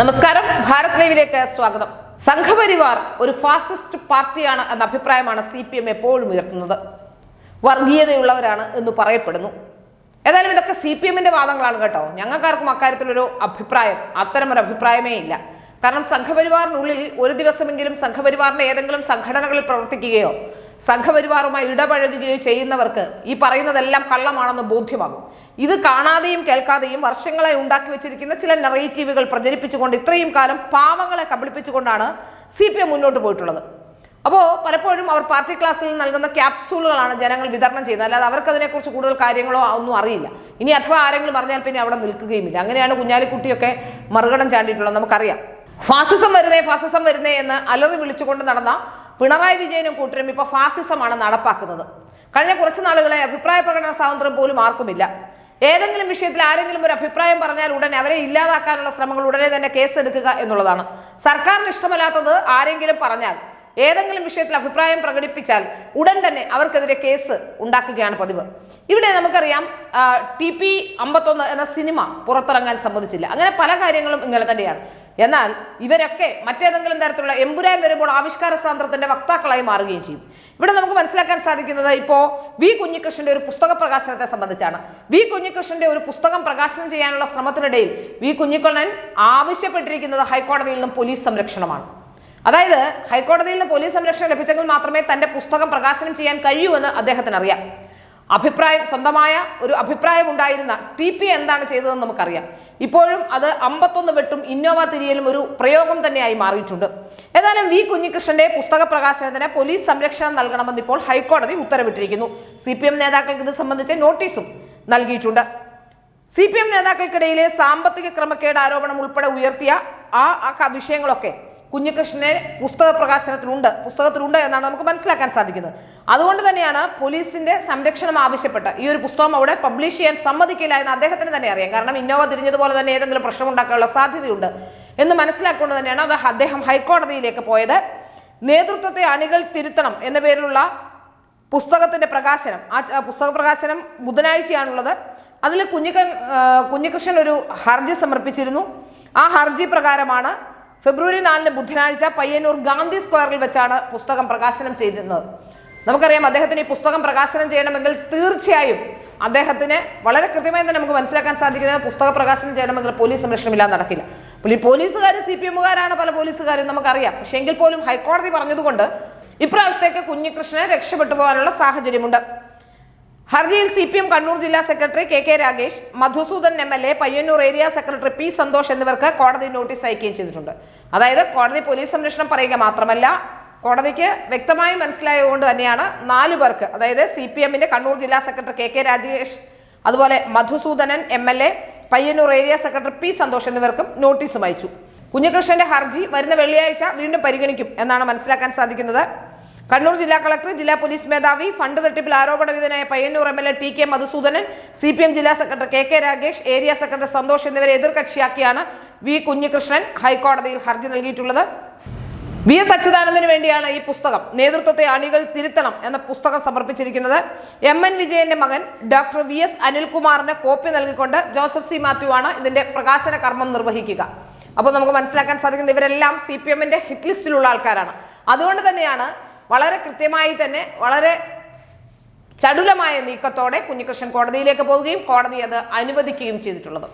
നമസ്കാരം, ഭാരത് ലൈവിലേക്ക് സ്വാഗതം. സംഘപരിവാർ ഒരു ഫാസിസ്റ്റ് പാർട്ടിയാണ് എന്ന അഭിപ്രായമാണ് CPM എപ്പോഴും ഉയർത്തുന്നത്. വർഗീയതയുള്ളവരാണ് എന്ന് പറയപ്പെടുന്നു. ഏതായാലും ഇതൊക്കെ CPMന്റെ വാദങ്ങളാണ് കേട്ടോ. ഞങ്ങൾക്കാർക്കും അക്കാര്യത്തിലൊരു അത്തരമൊരു അഭിപ്രായമേ ഇല്ല. കാരണം സംഘപരിവാറിനുള്ളിൽ ഒരു ദിവസമെങ്കിലും സംഘപരിവാറിന്റെ ഏതെങ്കിലും സംഘടനകളിൽ പ്രവർത്തിക്കുകയോ സംഘപരിവാറുമായി ഇടപഴകുകയോ ചെയ്യുന്നവർക്ക് ഈ പറയുന്നതെല്ലാം കള്ളമാണെന്ന് ബോധ്യമാകും. ഇത് കാണാതെയും കേൾക്കാതെയും വർഷങ്ങളായി ഉണ്ടാക്കി വെച്ചിരിക്കുന്ന ചില നറേറ്റീവുകൾ പ്രചരിപ്പിച്ചുകൊണ്ട് ഇത്രയും കാലം പാവങ്ങളെ കബളിപ്പിച്ചുകൊണ്ടാണ് CPM മുന്നോട്ട് പോയിട്ടുള്ളത്. അപ്പോൾ പലപ്പോഴും അവർ പാർട്ടി ക്ലാസ്സിൽ നൽകുന്ന ക്യാപ്സൂളുകളാണ് ജനങ്ങൾ വിതരണം ചെയ്യുന്നത്. അല്ലാതെ അവർക്ക് അതിനെക്കുറിച്ച് കൂടുതൽ കാര്യങ്ങളോ ഒന്നും അറിയില്ല. ഇനി അഥവാ ആരെങ്കിലും പറഞ്ഞാൽ പിന്നെ അവിടെ നിൽക്കുകയുമില്ല. അങ്ങനെയാണ് കുഞ്ഞാലിക്കുട്ടിയൊക്കെ മറുകടം ചാണ്ടിയിട്ടുള്ളത്. നമുക്കറിയാം, ഫാസിസം വരുന്നേ എന്ന് അലറി വിളിച്ചുകൊണ്ട് നടന്ന പിണറായി വിജയനും കൂട്ടരും ഇപ്പോൾ ഫാസിസമാണ് നടപ്പാക്കുന്നത്. കഴിഞ്ഞ കുറച്ച് നാളുകളെ അഭിപ്രായ പ്രകടന സ്വാതന്ത്ര്യം പോലും ആർക്കുമില്ല. ഏതെങ്കിലും വിഷയത്തിൽ ആരെങ്കിലും ഒരു അഭിപ്രായം പറഞ്ഞാൽ ഉടനെ അവരെ ഇല്ലാതാക്കാനുള്ള ശ്രമങ്ങൾ ഉടനെ തന്നെ കേസെടുക്കുക എന്നുള്ളതാണ്. സർക്കാരിന് ഇഷ്ടമല്ലാത്തത് ആരെങ്കിലും പറഞ്ഞാൽ, ഏതെങ്കിലും വിഷയത്തിൽ അഭിപ്രായം പ്രകടിപ്പിച്ചാൽ ഉടൻ തന്നെ അവർക്കെതിരെ കേസ് ഉണ്ടാക്കുകയാണ് പതിവ്. ഇവിടെ നമുക്കറിയാം, TP51 എന്ന സിനിമ പുറത്തിറങ്ങാൻ സമ്മതിച്ചില്ല. അങ്ങനെ പല കാര്യങ്ങളും ഇങ്ങനെ തന്നെയാണ്. എന്നാൽ ഇവരൊക്കെ മറ്റേതെങ്കിലും തരത്തിലുള്ള എമ്പുരാൻ വരുമ്പോൾ ആവിഷ്കാര സ്വാതന്ത്ര്യത്തിന്റെ വക്താക്കളായി മാറുകയും ചെയ്യും. ഇവിടെ നമുക്ക് മനസ്സിലാക്കാൻ സാധിക്കുന്നത് ഇപ്പോൾ വി കുഞ്ഞികൃഷ്ണന്റെ ഒരു പുസ്തക പ്രകാശനത്തെ സംബന്ധിച്ചാണ്. വി കുഞ്ഞികൃഷ്ണന്റെ ഒരു പുസ്തകം പ്രകാശനം ചെയ്യാനുള്ള ശ്രമത്തിനിടയിൽ വി കുഞ്ഞിക്കണ്ണൻ ആവശ്യപ്പെട്ടിരിക്കുന്നത് ഹൈക്കോടതിയിൽ നിന്നും പോലീസ് സംരക്ഷണമാണ്. അതായത് ഹൈക്കോടതിയിൽ നിന്ന് പോലീസ് സംരക്ഷണം ലഭിച്ചെങ്കിൽ മാത്രമേ തന്റെ പുസ്തകം പ്രകാശനം ചെയ്യാൻ കഴിയൂ എന്ന് അദ്ദേഹത്തിന് അറിയാം. സ്വന്തമായ ഒരു അഭിപ്രായം ഉണ്ടായിരുന്ന TP എന്താണ് ചെയ്തതെന്ന് നമുക്കറിയാം. ഇപ്പോഴും അത് 51 വെട്ടും ഇന്നോവ തിരിയലും ഒരു പ്രയോഗം തന്നെയായി മാറിയിട്ടുണ്ട്. ഏതായാലും വി കുഞ്ഞികൃഷ്ണന്റെ പുസ്തക പ്രകാശനത്തിന് പോലീസ് സംരക്ഷണം നൽകണമെന്ന് ഇപ്പോൾ ഹൈക്കോടതി ഉത്തരവിട്ടിരിക്കുന്നു. CPM നേതാക്കൾക്ക് ഇത് സംബന്ധിച്ച് നോട്ടീസും നൽകിയിട്ടുണ്ട്. CPM നേതാക്കൾക്കിടയിലെ സാമ്പത്തിക ക്രമക്കേട് ആരോപണം ഉൾപ്പെടെ ഉയർത്തിയ ആ വിഷയങ്ങളൊക്കെ കുഞ്ഞികൃഷ്ണനെ പുസ്തകത്തിലുണ്ട് എന്നാണ് നമുക്ക് മനസ്സിലാക്കാൻ സാധിക്കുന്നത്. അതുകൊണ്ട് തന്നെയാണ് പോലീസിന്റെ സംരക്ഷണം ആവശ്യപ്പെട്ട് ഈ ഒരു പുസ്തകം അവിടെ പബ്ലിഷ് ചെയ്യാൻ സമ്മതിക്കില്ല എന്ന് അദ്ദേഹത്തിന് തന്നെ അറിയാം. കാരണം ഇന്നോവ തിരിഞ്ഞതുപോലെ തന്നെ ഏതെങ്കിലും പ്രശ്നം ഉണ്ടാക്കാനുള്ള സാധ്യതയുണ്ട് എന്ന് മനസ്സിലാക്കൊണ്ട് തന്നെയാണ് അദ്ദേഹം ഹൈക്കോടതിയിലേക്ക് പോയത്. നേതൃത്വത്തെ അണികൾ തിരുത്തണം എന്ന പേരിലുള്ള പുസ്തകത്തിന്റെ പ്രകാശനം, പുസ്തക പ്രകാശനം ബുധനാഴ്ചയാണുള്ളത്. അതിൽ കുഞ്ഞികൃഷ്ണൻ ഒരു ഹർജി സമർപ്പിച്ചിരുന്നു. ആ ഹർജി പ്രകാരമാണ് ഫെബ്രുവരി 4 ബുധനാഴ്ച പയ്യന്നൂർ ഗാന്ധി സ്ക്വയറിൽ വെച്ചാണ് പുസ്തകം പ്രകാശനം ചെയ്തിരുന്നത്. നമുക്കറിയാം, അദ്ദേഹത്തിന് ഈ പുസ്തകം പ്രകാശനം ചെയ്യണമെങ്കിൽ തീർച്ചയായും അദ്ദേഹത്തിന് വളരെ കൃത്യമായി തന്നെ നമുക്ക് മനസ്സിലാക്കാൻ സാധിക്കുന്നത് പുസ്തക പ്രകാശനം ചെയ്യണമെങ്കിൽ പോലീസ് സംരക്ഷണമില്ലാതെ നടക്കില്ല. പോലീസുകാർ CPMകാരാണ്, പല പോലീസുകാരും നമുക്കറിയാം. പക്ഷെ എങ്കിൽ പോലും ഹൈക്കോടതി പറഞ്ഞതുകൊണ്ട് ഇപ്രാവശ്യത്തേക്ക് കുഞ്ഞികൃഷ്ണനെ രക്ഷപ്പെട്ടു പോകാനുള്ള സാഹചര്യമുണ്ട്. ഹർജിയിൽ CPM കണ്ണൂർ ജില്ലാ secretary KK Ragesh, Madhusudan MLA, Payyanur area secretary P Santhosh എന്നിവർക്ക് കോടതി നോട്ടീസ് അയക്കുകയും ചെയ്തിട്ടുണ്ട്. അതായത് കോടതി പോലീസ് സംരക്ഷണം പറയുക മാത്രമല്ല, കോടതിക്ക് വ്യക്തമായി മനസ്സിലായതുകൊണ്ട് തന്നെയാണ് 4 പേർക്ക്, അതായത് CPMന്റെ കണ്ണൂർ ജില്ലാ സെക്രട്ടറി KK രാഗേഷ്, അതുപോലെ Madhusudanan MLA, Payyanur area secretary P Santhosh എന്നിവർക്കും നോട്ടീസും അയച്ചു. കുഞ്ഞികൃഷ്ണന്റെ ഹർജി വരുന്ന വെള്ളിയാഴ്ച വീണ്ടും പരിഗണിക്കും എന്നാണ് മനസ്സിലാക്കാൻ സാധിക്കുന്നത്. കണ്ണൂർ ജില്ലാ കളക്ടർ, ജില്ലാ പോലീസ് മേധാവി, ഫണ്ട് തട്ടിപ്പിൽ ആരോപണവിധേയനായ Payyannur MLA TK Madhusoodanan, CPM ജില്ലാ secretary KK Ragesh, area secretary Santhosh എന്നിവരെ എതിർകക്ഷിയാക്കിയാണ് വി കുഞ്ഞികൃഷ്ണൻ ഹൈക്കോടതിയിൽ ഹർജി നൽകിയിട്ടുള്ളത്. VS അച്യുതാനന്ദന് വേണ്ടിയാണ് ഈ പുസ്തകം നേതൃത്വത്തെ അണികൾ തിരുത്തണം എന്ന പുസ്തകം സമർപ്പിച്ചിരിക്കുന്നത്. MN വിജയന്റെ മകൻ ഡോക്ടർ VS അനിൽകുമാറിന് കോപ്പി നൽകിക്കൊണ്ട് ജോസഫ് C മാത്യു ആണ് ഇതിന്റെ പ്രകാശന കർമ്മം നിർവഹിക്കുക. അപ്പോൾ നമുക്ക് മനസ്സിലാക്കാൻ സാധിക്കുന്നത് ഇവരെല്ലാം CPMന്റെ ഹിറ്റ് ലിസ്റ്റിലുള്ള ആൾക്കാരാണ്. അതുകൊണ്ട് തന്നെയാണ് വളരെ കൃത്യമായി തന്നെ വളരെ ചടുലമായ നീക്കത്തോടെ കുഞ്ഞികൃഷ്ണൻ കോടതിയിലേക്ക് പോവുകയും കോടതി അത് അനുവദിക്കുകയും ചെയ്തിട്ടുള്ളത്.